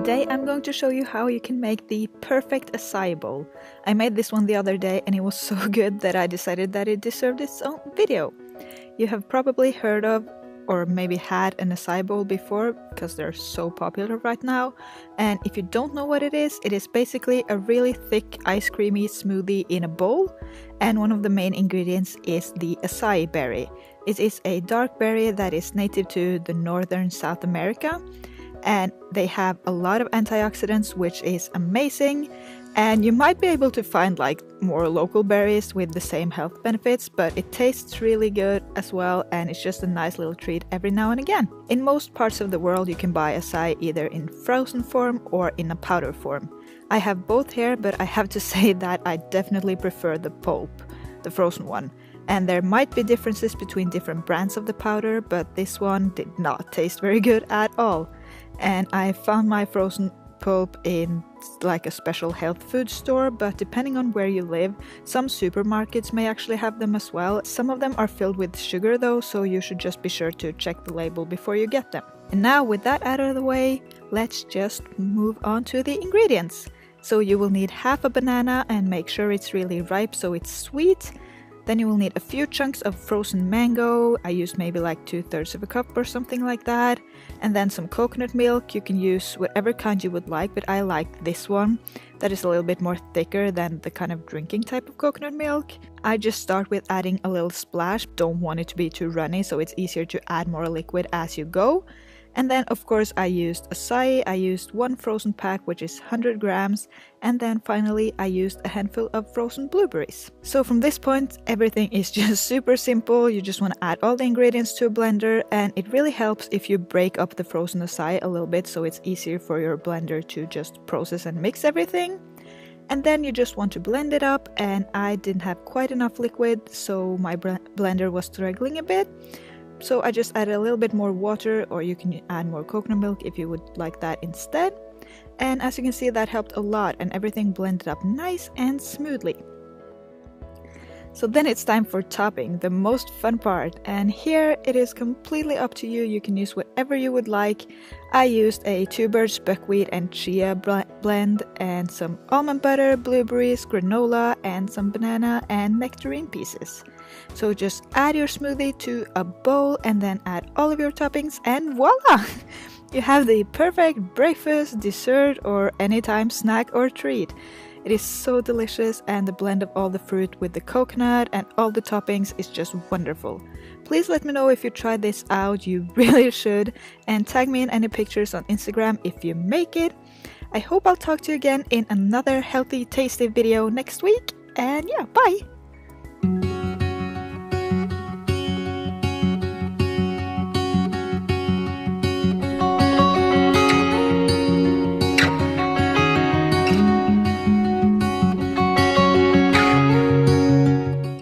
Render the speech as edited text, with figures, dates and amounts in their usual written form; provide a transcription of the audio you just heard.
Today I'm going to show you how you can make the perfect acai bowl. I made this one the other day and it was so good that I decided that it deserved its own video. You have probably heard of or maybe had an acai bowl before because they're so popular right now, and if you don't know what it is basically a really thick ice creamy smoothie in a bowl, and one of the main ingredients is the acai berry. It is a dark berry that is native to the northern South America, and they have a lot of antioxidants, which is amazing. And you might be able to find like more local berries with the same health benefits, but it tastes really good as well, and it's just a nice little treat every now and again. In most parts of the world you can buy acai either in frozen form or in a powder form. I have both here, but I have to say that I definitely prefer the pulp, the frozen one. And there might be differences between different brands of the powder, but this one did not taste very good at all. And I found my frozen pulp in like a special health food store, but depending on where you live, some supermarkets may actually have them as well. Some of them are filled with sugar though, so you should just be sure to check the label before you get them. And now with that out of the way, let's just move on to the ingredients. So you will need half a banana, and make sure it's really ripe so it's sweet. Then you will need a few chunks of frozen mango. I used maybe like 2/3 of a cup or something like that. And then some coconut milk. You can use whatever kind you would like, but I like this one. That is a little bit more thicker than the kind of drinking type of coconut milk. I just start with adding a little splash. Don't want it to be too runny, so it's easier to add more liquid as you go. And then of course I used acai. I used one frozen pack, which is 100 grams. And then finally I used a handful of frozen blueberries. So from this point everything is just super simple. You just want to add all the ingredients to a blender, and it really helps if you break up the frozen acai a little bit so it's easier for your blender to just process and mix everything. And then you just want to blend it up, and I didn't have quite enough liquid, so my blender was struggling a bit. So I just added a little bit more water, or you can add more coconut milk if you would like that instead. And as you can see, that helped a lot, and everything blended up nice and smoothly. So then it's time for topping, the most fun part, and here it is completely up to you. You can use whatever you would like. I used a 2 birch buckwheat and chia blend, and some almond butter, blueberries, granola, and some banana and nectarine pieces. So just add your smoothie to a bowl and then add all of your toppings, and voila! You have the perfect breakfast, dessert, or anytime snack or treat. It is so delicious, and the blend of all the fruit with the coconut and all the toppings is just wonderful. Please let me know if you tried this out, you really should, and tag me in any pictures on Instagram if you make it. I hope I'll talk to you again in another healthy, tasty video next week, and yeah, bye!